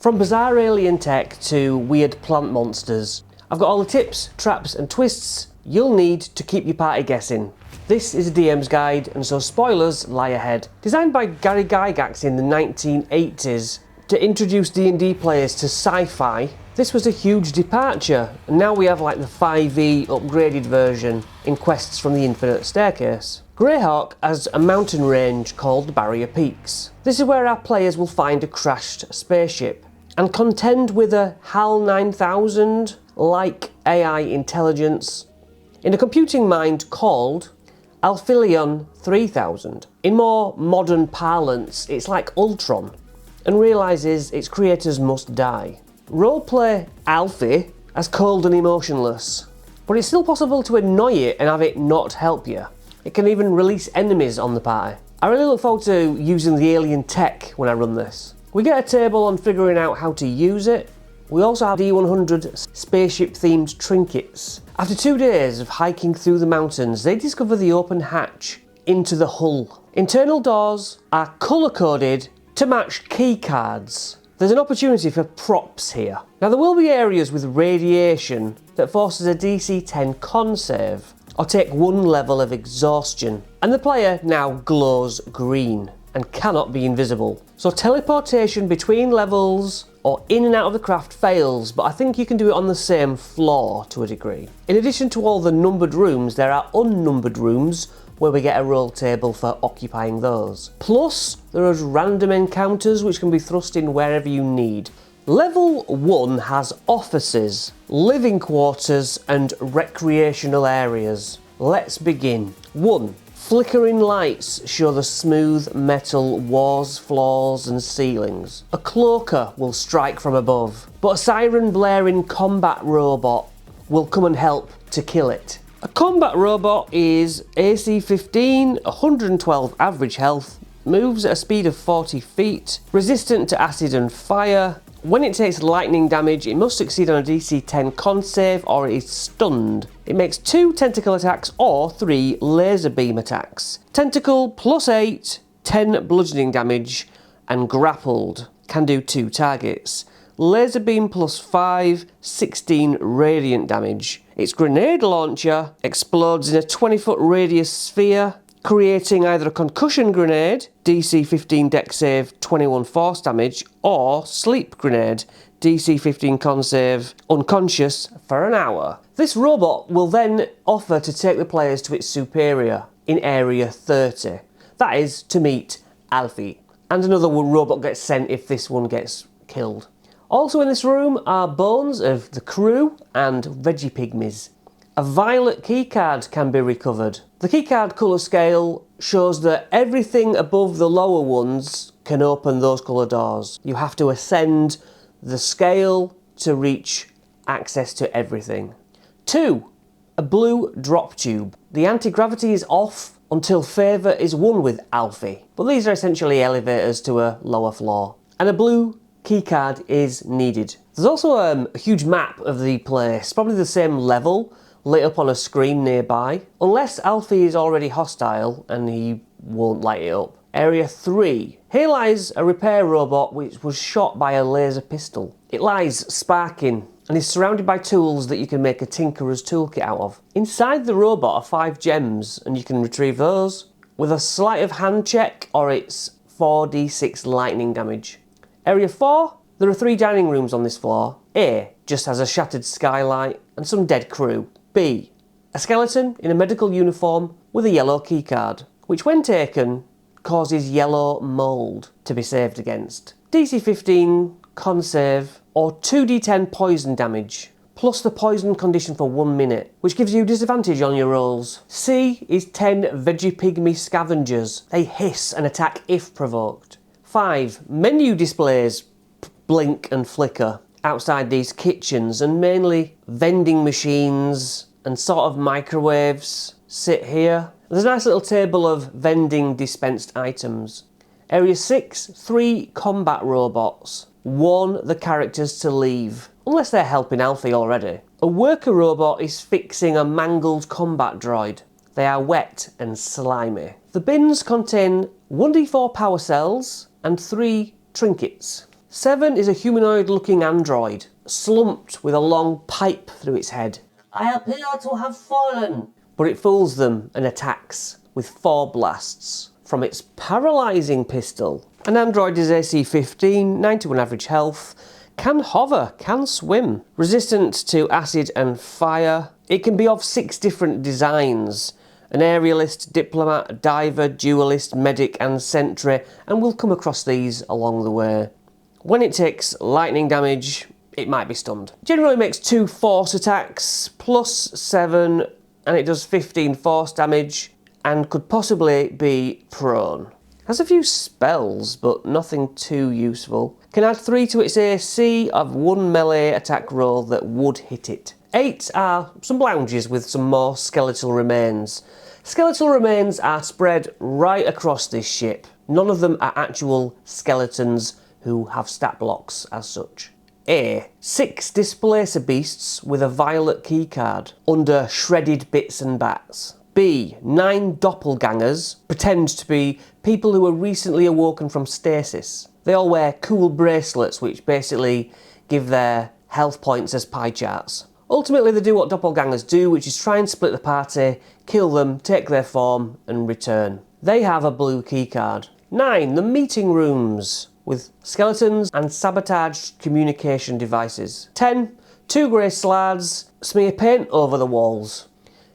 From bizarre alien tech to weird plant monsters, I've got all the tips, traps and twists you'll need to keep your party guessing. This is a DM's guide, and so spoilers lie ahead. Designed by Gary Gygax in the 1980s to introduce D&D players to sci-fi, this was a huge departure, and now we have like the 5e upgraded version in Quests from the Infinite Staircase. Greyhawk has a mountain range called the Barrier Peaks. This is where our players will find a crashed spaceship and contend with a HAL 9000-like AI intelligence in a computing mind called Alfilion 3000. In more modern parlance, it's like Ultron, and realises its creators must die. Roleplay Alfie as cold and emotionless, but it's still possible to annoy it and have it not help you. It can even release enemies on the party. I really look forward to using the alien tech when I run this. We get a table on figuring out how to use it. We also have D100 spaceship themed trinkets. After 2 days of hiking through the mountains, they discover the open hatch into the hull. Internal doors are colour coded to match key cards. There's an opportunity for props here. Now there will be areas with radiation that forces a DC 10 con save or take 1 level of exhaustion, and the player now glows green and cannot be invisible. So teleportation between levels or in and out of the craft fails, but I think you can do it on the same floor to a degree. In addition to all the numbered rooms, there are unnumbered rooms where we get a roll table for occupying those. Plus, there are random encounters which can be thrust in wherever you need. Level 1 has offices, living quarters and recreational areas. Let's begin. 1. Flickering lights show the smooth metal walls, floors and ceilings. A cloaker will strike from above, but a siren blaring combat robot will come and help to kill it. A combat robot is AC 15, 112 average health, moves at a speed of 40 feet, resistant to acid and fire. When it takes lightning damage, it must succeed on a DC 10 con save or it is stunned. It makes 2 tentacle attacks or 3 laser beam attacks. Tentacle plus 8, 10 bludgeoning damage, and grappled. Can do 2 targets. Laser beam plus 5, 16 radiant damage. Its grenade launcher explodes in a 20-foot radius sphere, creating either a concussion grenade, DC 15 dex save, 21 force damage, or sleep grenade, DC 15 con save, unconscious for an hour. This robot will then offer to take the players to its superior in Area 30. That is, to meet Alfie. And another robot gets sent if this one gets killed. Also in this room are bones of the crew and veggie pygmies. A violet keycard can be recovered. The keycard colour scale shows that everything above the lower ones can open those colour doors. You have to ascend the scale to reach access to everything. 2. A blue drop tube. The anti-gravity is off until favour is won with Alfie, but these are essentially elevators to a lower floor. And a blue keycard is needed. There's also a huge map of the place, probably the same level, lit up on a screen nearby, unless Alfie is already hostile and he won't light it up. Area 3. Here lies a repair robot which was shot by a laser pistol. It lies sparking and is surrounded by tools that you can make a tinkerer's toolkit out of. Inside the robot are 5 gems and you can retrieve those with a sleight of hand check or it's 4d6 lightning damage. Area 4. There are 3 dining rooms on this floor. A just has a shattered skylight and some dead crew. B. A skeleton in a medical uniform with a yellow keycard, which when taken causes yellow mould to be saved against. DC 15 con save or 2d10 poison damage, plus the poison condition for 1 minute, which gives you disadvantage on your rolls. C is 10 veggie pygmy scavengers. They hiss and attack if provoked. 5. Menu displays blink and flicker outside these kitchens, and mainly vending machines and sort of microwaves sit here. There's a nice little table of vending dispensed items. Area 6, 3 combat robots. Warn the characters to leave, unless they're helping Alfie already. A worker robot is fixing a mangled combat droid. They are wet and slimy. The bins contain 1d4 power cells and 3 trinkets. 7 is a humanoid-looking android, slumped with a long pipe through its head. I appear to have fallen. But it fools them and attacks with 4 blasts from its paralysing pistol. An android is AC 15, 91 average health, can hover, can swim, resistant to acid and fire. It can be of 6 different designs: an aerialist, diplomat, diver, duelist, medic and sentry, and we'll come across these along the way. When it takes lightning damage, it might be stunned. Generally makes 2 force attacks, +7, and it does 15 force damage, and could possibly be prone. Has a few spells, but nothing too useful. Can add 3 to its AC of 1 melee attack roll that would hit it. 8 are some lounges with some more skeletal remains. Skeletal remains are spread right across this ship. None of them are actual skeletons who have stat blocks as such. A. 6 displacer beasts with a violet keycard under shredded bits and bats. B. 9 doppelgangers pretend to be people who were recently awoken from stasis. They all wear cool bracelets which basically give their health points as pie charts. Ultimately they do what doppelgangers do, which is try and split the party, kill them, take their form and return. They have a blue keycard. 9. The meeting rooms with skeletons and sabotaged communication devices. 10. 2 grey slads smear paint over the walls.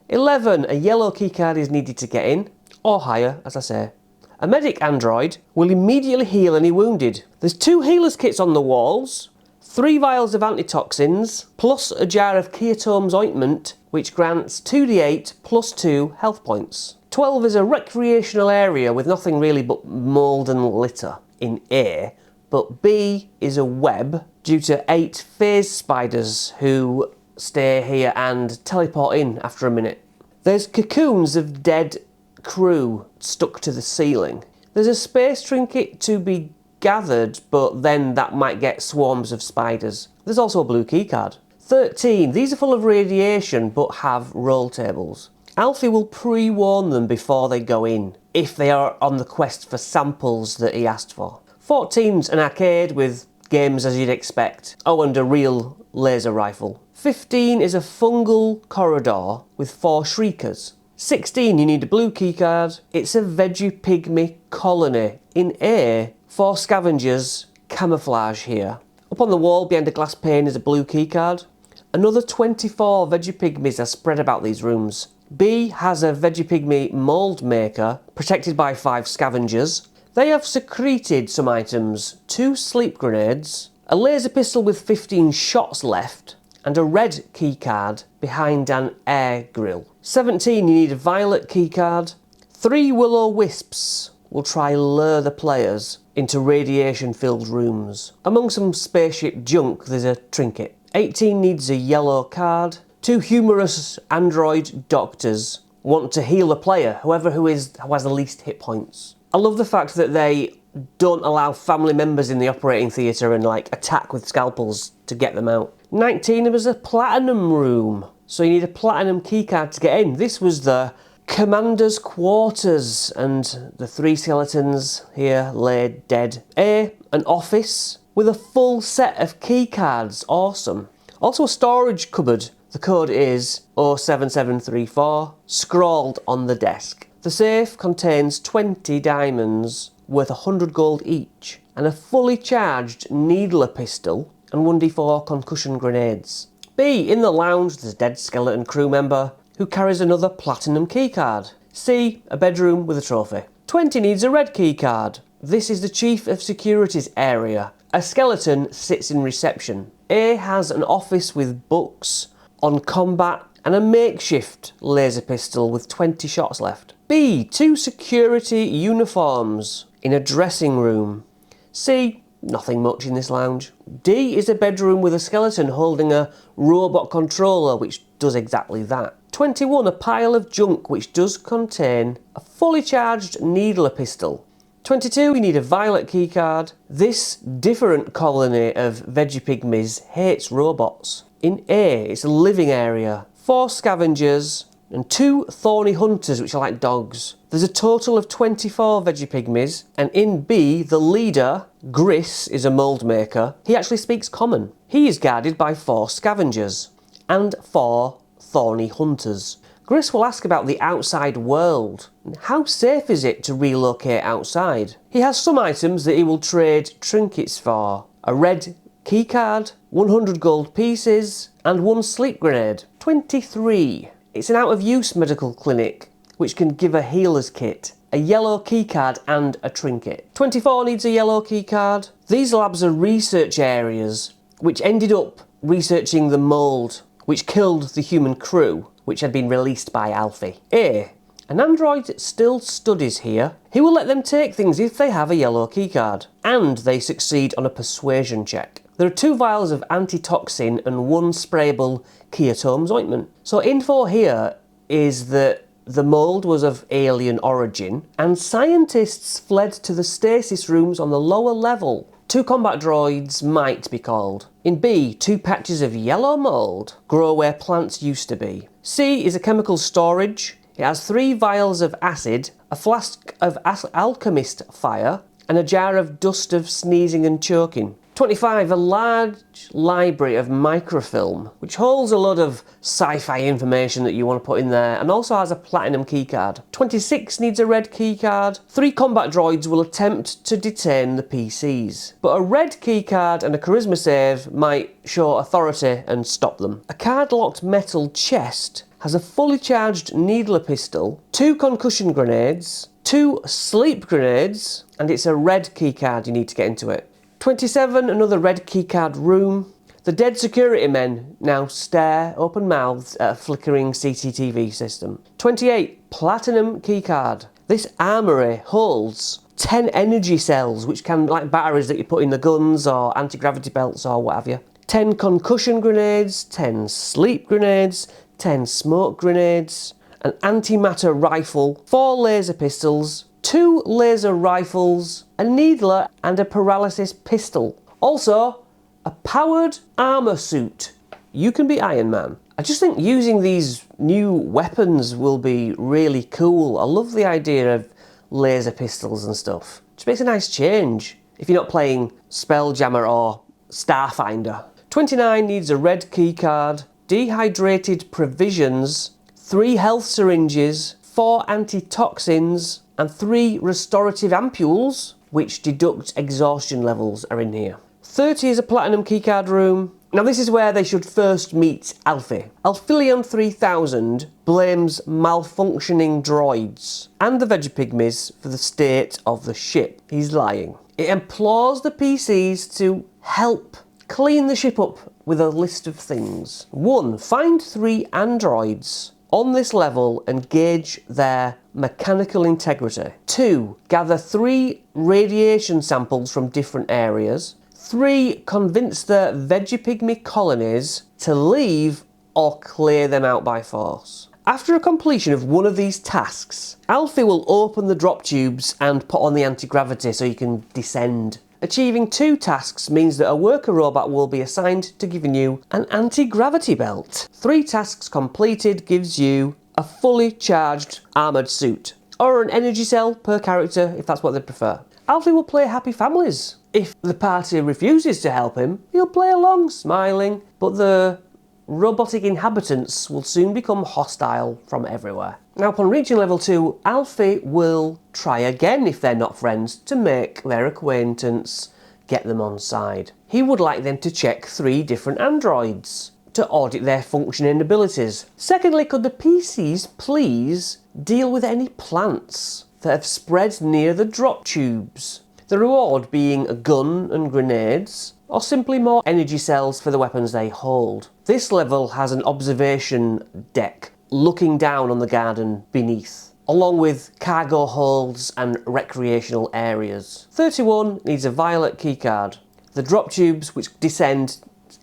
11. A yellow keycard is needed to get in, or higher, as I say. A medic android will immediately heal any wounded. There's 2 healers kits on the walls, 3 vials of antitoxins, plus a jar of Keatome's ointment, which grants 2d8 +2 health points. 12 is a recreational area with nothing really but mould and litter in A, but B is a web due to 8 phase spiders who stay here and teleport in after a minute. There's cocoons of dead crew stuck to the ceiling. There's a space trinket to be gathered, but then that might get swarms of spiders. There's also a blue keycard. 13. These are full of radiation but have roll tables. Alfie will pre-warn them before they go in, if they are on the quest for samples that he asked for. 14's an arcade with games as you'd expect. Oh, and a real laser rifle. 15 is a fungal corridor with 4 shriekers. 16, you need a blue keycard. It's a veggie pygmy colony. In A, 4 scavengers, camouflage here. Up on the wall behind a glass pane is a blue keycard. Another 24 veggie pygmies are spread about these rooms. B has a veggie pygmy mould maker, protected by 5 scavengers. They have secreted some items, 2 sleep grenades, a laser pistol with 15 shots left, and a red keycard behind an air grill. 17, you need a violet keycard. 3 will-o-wisps will try lure the players into radiation-filled rooms. Among some spaceship junk, there's a trinket. 18 needs a yellow card. 2 humorous android doctors want to heal the player, who has the least hit points. I love the fact that they don't allow family members in the operating theatre and attack with scalpels to get them out. 19 was a platinum room, so you need a platinum keycard to get in. This was the commander's quarters, and the 3 skeletons here lay dead. A, an office with a full set of keycards, awesome. Also a storage cupboard, the code is 07734, scrawled on the desk. The safe contains 20 diamonds worth 100 gold each, and a fully charged needler pistol and 1d4 concussion grenades. B, in the lounge there's a dead skeleton crew member who carries another platinum keycard. C, a bedroom with a trophy. 20 needs a red keycard. This is the Chief of Security's area. A skeleton sits in reception. A has an office with books on combat and a makeshift laser pistol with 20 shots left. B, 2 security uniforms in a dressing room. C, nothing much in this lounge. D is a bedroom with a skeleton holding a robot controller which does exactly that. 21, a pile of junk which does contain a fully charged needler pistol. 22, you need a violet keycard. This different colony of veggie pygmies hates robots. In A, it's a living area. 4 scavengers, and 2 thorny hunters, which are like dogs. There's a total of 24 Veggie-Pygmies, and in B, the leader, Gris, is a mould maker. He actually speaks common. He is guarded by 4 scavengers and 4 thorny hunters. Gris will ask about the outside world. How safe is it to relocate outside? He has some items that he will trade trinkets for. A red keycard, 100 gold pieces, and 1 sleep grenade. 23. It's an out-of-use medical clinic, which can give a healer's kit, a yellow keycard and a trinket. 24 needs a yellow keycard. These labs are research areas, which ended up researching the mould, which killed the human crew, which had been released by Alfie. A. An android still studies here. He will let them take things if they have a yellow keycard, and they succeed on a persuasion check. There are 2 vials of antitoxin and 1 sprayable Keatomes ointment. So info here is that the mould was of alien origin, and scientists fled to the stasis rooms on the lower level. 2 combat droids might be called. In B, 2 patches of yellow mould grow where plants used to be. C is a chemical storage. It has 3 vials of acid, a flask of alchemist fire, and a jar of dust of sneezing and choking. 25, a large library of microfilm, which holds a lot of sci-fi information that you want to put in there, and also has a platinum keycard. 26 needs a red keycard. 3 combat droids will attempt to detain the PCs, but a red keycard and a charisma save might show authority and stop them. A card-locked metal chest has a fully charged needler pistol, 2 concussion grenades, 2 sleep grenades, and it's a red keycard you need to get into it. 27, another red keycard room. The dead security men now stare open-mouthed at a flickering CCTV system. 28, platinum keycard. This armoury holds 10 energy cells, which can, like batteries that you put in the guns or anti-gravity belts or what have you. 10 concussion grenades, 10 sleep grenades, 10 smoke grenades, an antimatter rifle, 4 laser pistols, 2 laser rifles, a needler and a paralysis pistol. Also, a powered armour suit. You can be Iron Man. I just think using these new weapons will be really cool. I love the idea of laser pistols and stuff. Just makes a nice change if you're not playing Spelljammer or Starfinder. 29 needs a red keycard, dehydrated provisions, 3 health syringes, 4 antitoxins, and 3 restorative ampules, which deduct exhaustion levels, are in here. 30 is a platinum keycard room. Now this is where they should first meet Alfie. Alphilion 3000 blames malfunctioning droids and the Veggie-Pygmies for the state of the ship. He's lying. It implores the PCs to help clean the ship up with a list of things. 1. Find 3 androids on this level and gauge their mechanical integrity. 2. Gather 3 radiation samples from different areas. 3. Convince the Veggie-Pygmy colonies to leave or clear them out by force. After a completion of one of these tasks, Alfie will open the drop tubes and put on the anti-gravity so you can descend. Achieving 2 tasks means that a worker robot will be assigned to giving you an anti-gravity belt. 3 tasks completed gives you a fully charged armoured suit, or an energy cell per character if that's what they prefer. Alfie will play Happy Families. If the party refuses to help him, he'll play along, smiling, but the robotic inhabitants will soon become hostile from everywhere. Now, upon reaching level 2, Alfie will try again if they're not friends to make their acquaintance, get them on side. He would like them to check 3 different androids to audit their functioning and abilities. Secondly, could the PCs please deal with any plants that have spread near the drop tubes? The reward being a gun and grenades, or simply more energy cells for the weapons they hold. This level has an observation deck looking down on the garden beneath, along with cargo holds and recreational areas. 31 needs a violet keycard. The drop tubes which descend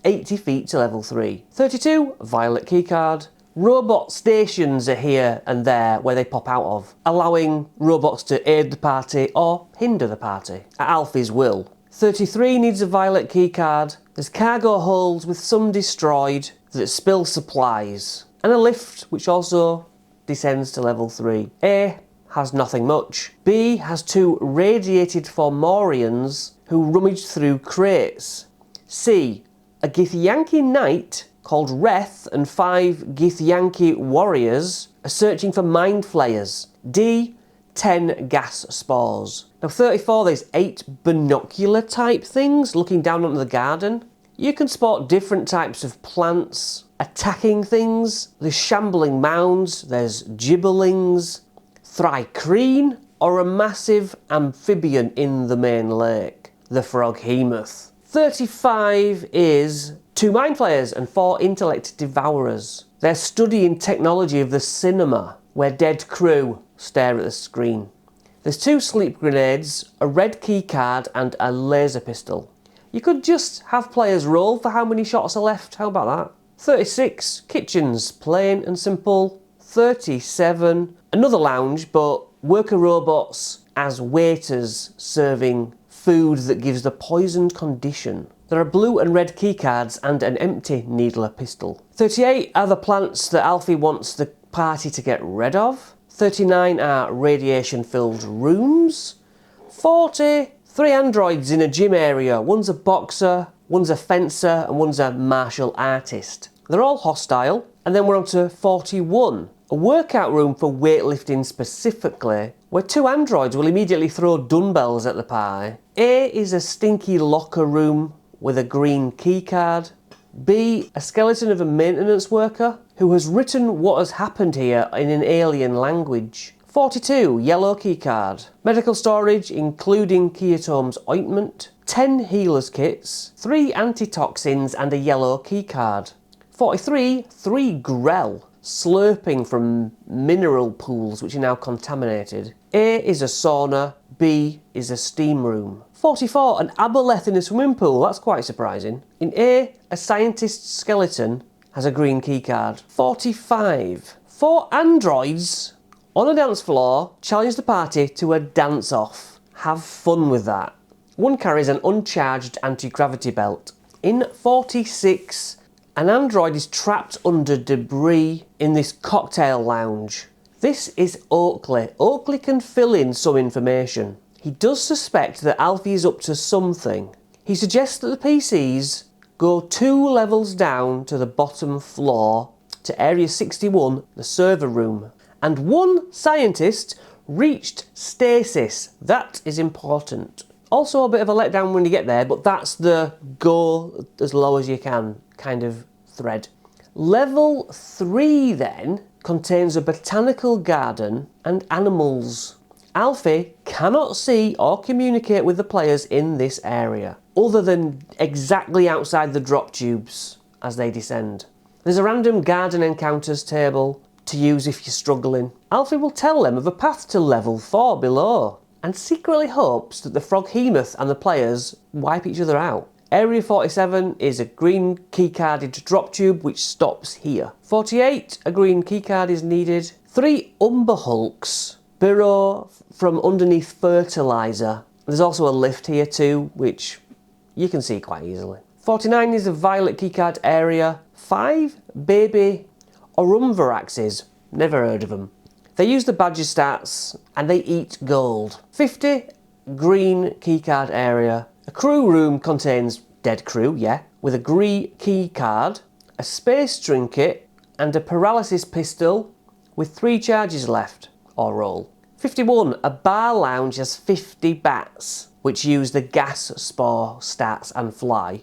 80 feet to level 3. 32, violet keycard. Robot stations are here and there where they pop out of, allowing robots to aid the party or hinder the party, at Alfie's will. 33 needs a violet keycard. There's cargo holds with some destroyed that spill supplies, and a lift which also descends to level 3. A has nothing much. B has 2 radiated Fomorians who rummage through crates. C, a Githyanki knight called Reth and 5 Githyanki warriors are searching for mind flayers. D, 10 gas spores. Now 34, there's 8 binocular type things looking down onto the garden. You can spot different types of plants attacking things. There's shambling mounds, there's gibberlings, thrycreen, or a massive amphibian in the main lake, the froghemoth. 35 is 2 mind flayers and 4 intellect devourers. They're studying technology of the cinema, where dead crew stare at the screen. There's 2 sleep grenades, a red keycard and a laser pistol. You could just have players roll for how many shots are left, how about that? 36, kitchens, plain and simple. 37, another lounge, but worker robots as waiters serving food that gives the poisoned condition. There are blue and red keycards and an empty needler pistol. 38 are the plants that Alfie wants the party to get rid of. 39 are radiation-filled rooms. 40, 3 androids in a gym area. One's a boxer, one's a fencer, and one's a martial artist. They're all hostile. And then we're on to 41, a workout room for weightlifting specifically, where 2 androids will immediately throw dumbbells at the pie. A is a stinky locker room with a green keycard. B, a skeleton of a maintenance worker who has written what has happened here in an alien language. 42, yellow keycard. Medical storage, including Keatome's ointment. 10 healer's kits, 3 antitoxins and a yellow keycard. 43, 3 grell, slurping from mineral pools which are now contaminated. A is a sauna, B is a steam room. 44, an aboleth in a swimming pool, that's quite surprising. In A scientist's skeleton has a green keycard. 45, 4 androids on a dance floor challenge the party to a dance-off. Have fun with that. One carries an uncharged anti-gravity belt. In 46, an android is trapped under debris in this cocktail lounge. This is Oakley. Oakley can fill in some information. He does suspect that Alfie is up to something. He suggests that the PCs go 2 levels down to the bottom floor to Area 61, the server room. And 1 scientist reached stasis. That is important. Also a bit of a letdown when you get there, but that's the go as low as you can kind of thread. Level 3 then contains a botanical garden and animals. Alfie cannot see or communicate with the players in this area, other than exactly outside the drop tubes as they descend. There's a random garden encounters table to use if you're struggling. Alfie will tell them of a path to level 4 below, and secretly hopes that the froghemoth and the players wipe each other out. Area 47 is a green keycarded drop tube which stops here. 48, a green keycard is needed. 3 Umber Hulks burrow from underneath fertiliser. There's also a lift here too, which you can see quite easily. 49 is a violet keycard area. 5 baby Orumvaraxes, never heard of them. They use the badger stats and they eat gold. 50, green keycard area. A crew room contains dead crew, yeah, with a green keycard, a space trinket and a paralysis pistol with 3 charges left, or roll. 51, a bar lounge has 50 bats, which use the gas spore stats and fly.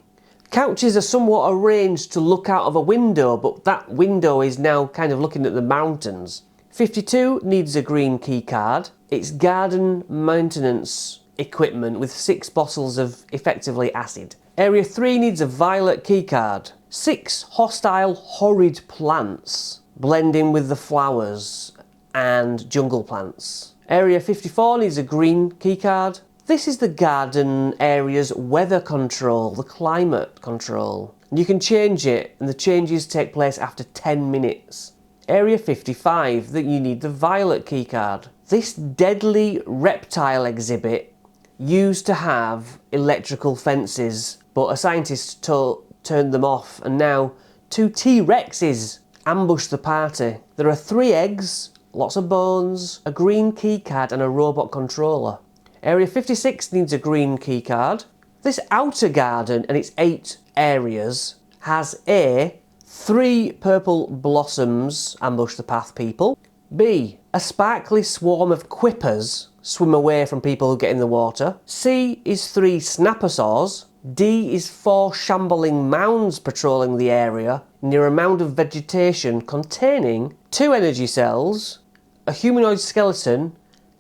Couches are somewhat arranged to look out of a window, but that window is now kind of looking at the mountains. 52 needs a green keycard. It's garden maintenance equipment with 6 bottles of effectively acid. Area 3 needs a violet keycard. 6 hostile horrid plants, blending with the flowers and jungle plants. Area 54 needs a green keycard. This is the garden area's weather control, the climate control. And you can change it, and the changes take place after 10 minutes. Area 55, that you need the violet keycard. This deadly reptile exhibit used to have electrical fences, but a scientist turned them off, and now 2 T-Rexes ambush the party. There are 3 eggs lots of bones, a green keycard and a robot controller. Area 56 needs a green keycard. This outer garden and its 8 areas has A, 3 purple blossoms ambush the path people. B, a sparkly swarm of quippers swim away from people who get in the water. C is 3 snapper saws. D is 4 shambling mounds patrolling the area near a mound of vegetation containing 2 energy cells, a humanoid skeleton,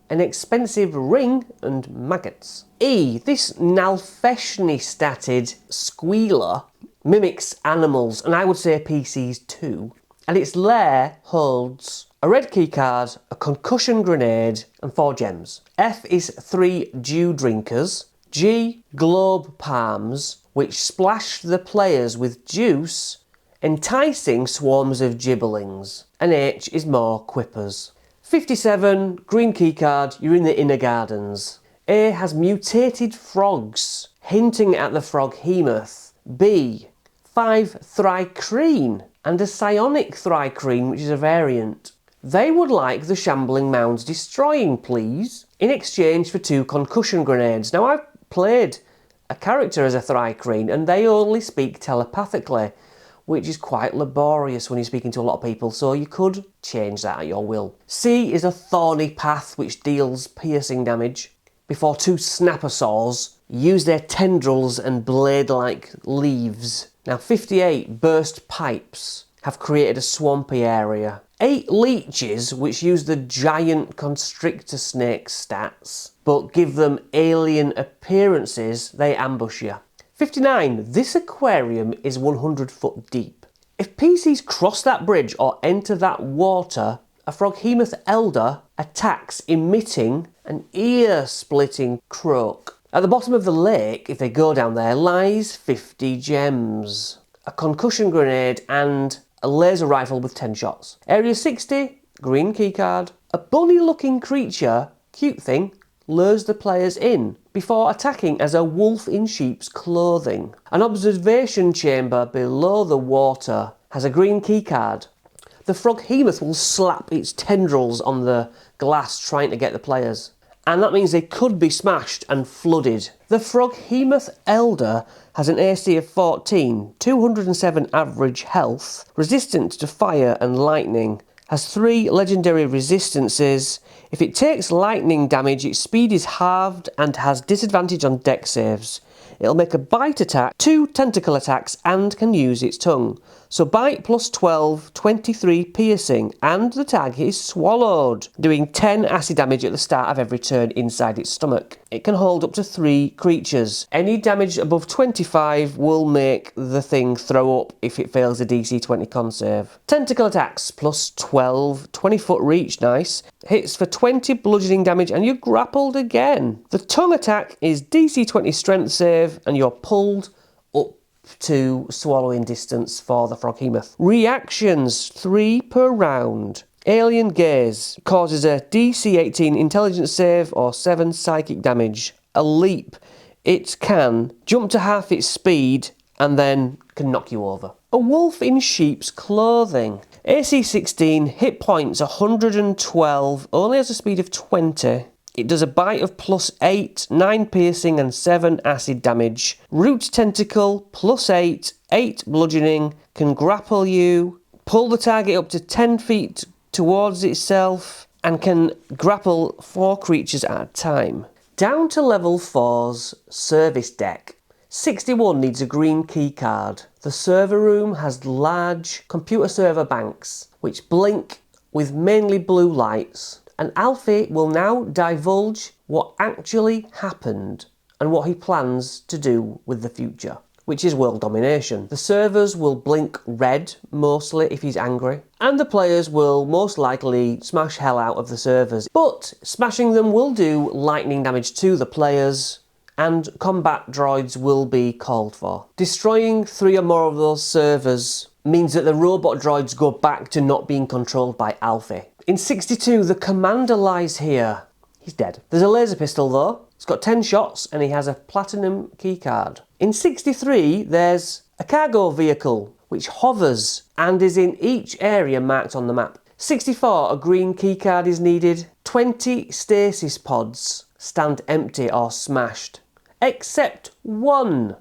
an expensive ring and maggots. E, this Nalfeshni-statted squealer mimics animals, and I would say PCs too, and its lair holds a red keycard, a concussion grenade and 4 gems. F is 3 dew drinkers. G, globe palms, which splash the players with juice, enticing swarms of gibberlings. And H is more quippers. 57, green keycard, you're in the inner gardens. A has mutated frogs, hinting at the froghemoth. B, 5 thrycreen, and a psionic thrycreen, which is a variant. They would like the shambling mounds destroying, please, in exchange for 2 concussion grenades. Now, I've played a character as a thrycreen, and they only speak telepathically, which is quite laborious when you're speaking to a lot of people, so you could change that at your will. C is a thorny path which deals piercing damage before 2 snapper saws use their tendrils and blade-like leaves. Now 58 burst pipes have created a swampy area. 8 leeches which use the giant constrictor snake stats but give them alien appearances, they ambush you. 59. This aquarium is 100 foot deep. If PCs cross that bridge or enter that water, a froghemoth elder attacks emitting an ear-splitting croak. At the bottom of the lake, if they go down there, lies 50 gems, a concussion grenade and a laser rifle with 10 shots. Area 60, green keycard. A bunny-looking creature, cute thing, lures the players in before attacking as a wolf in sheep's clothing. An observation chamber below the water has a green keycard. The froghemoth will slap its tendrils on the glass trying to get the players, and that means they could be smashed and flooded. The froghemoth elder has an AC of 14, 207 average health, resistant to fire and lightning, has 3 legendary resistances. If it takes lightning damage, its speed is halved and has disadvantage on dex saves. It'll make a bite attack, 2 tentacle attacks, and can use its tongue. So bite plus 12, 23 piercing, and the tag is swallowed, doing 10 acid damage at the start of every turn inside its stomach. It can hold up to 3 creatures. Any damage above 25 will make the thing throw up if it fails a DC 20 con save. Tentacle attacks plus 12, 20 foot reach, nice. Hits for 20 bludgeoning damage and you're grappled again. The tongue attack is DC 20 strength save and you're pulled up to swallowing distance for the froghemoth. Reactions, 3 per round. Alien Gaze causes a DC 18 intelligence save or 7 psychic damage. A leap, it can jump to half its speed and then can knock you over. A wolf in sheep's clothing. AC 16, hit points 112, only has a speed of 20. It does a bite of plus 8, 9 piercing and 7 acid damage. Root tentacle, plus 8, 8 bludgeoning, can grapple you, pull the target up to 10 feet towards itself, and can grapple 4 creatures at a time. Down to level 4's service deck. 61 needs a green keycard. The server room has large computer server banks which blink with mainly blue lights, and Alfie will now divulge what actually happened and what he plans to do with the future, which is world domination. The servers will blink red mostly if he's angry, and the players will most likely smash hell out of the servers, but smashing them will do lightning damage to the players and combat droids will be called for. Destroying 3 or more of those servers means that the robot droids go back to not being controlled by Alfie. In 62, the commander lies here. He's dead. There's a laser pistol though. It's got 10 shots and he has a platinum keycard. In 63, there's a cargo vehicle which hovers and is in each area marked on the map. 64, a green keycard is needed. 20 stasis pods stand empty or smashed, except one.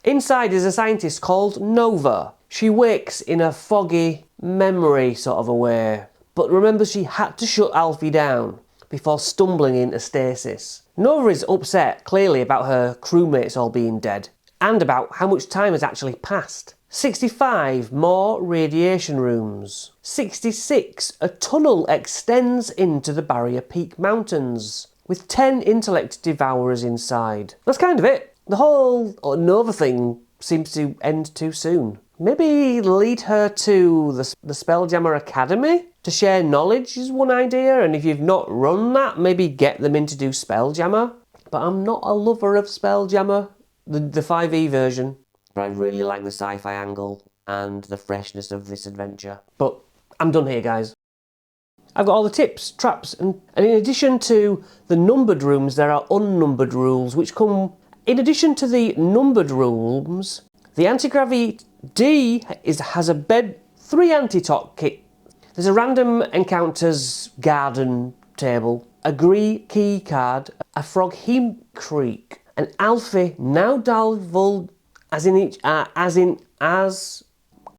Inside is a scientist called Nova. She wakes in a foggy memory sort of a way, but remembers she had to shut Alfie down before stumbling into stasis. Nova is upset, clearly, about her crewmates all being dead, and about how much time has actually passed. 65, more radiation rooms. 66, a tunnel extends into the Barrier Peak Mountains, with 10 intellect devourers inside. That's kind of it. The whole Nova thing seems to end too soon. Maybe lead her to the Spelljammer Academy? To share knowledge is one idea, and if you've not run that, maybe get them in to do Spelljammer. But I'm not a lover of Spelljammer, the 5e version. But I really like the sci-fi angle and the freshness of this adventure. But I'm done here, guys. I've got all the tips, traps, and in addition to the numbered rooms, there are unnumbered rules which come... In addition to the numbered rooms, the anti-gravity D has a bed 3 anti-talk kit. There's a random encounters garden table, a green key card, a frog heme creek, an Alfie now Dalvul as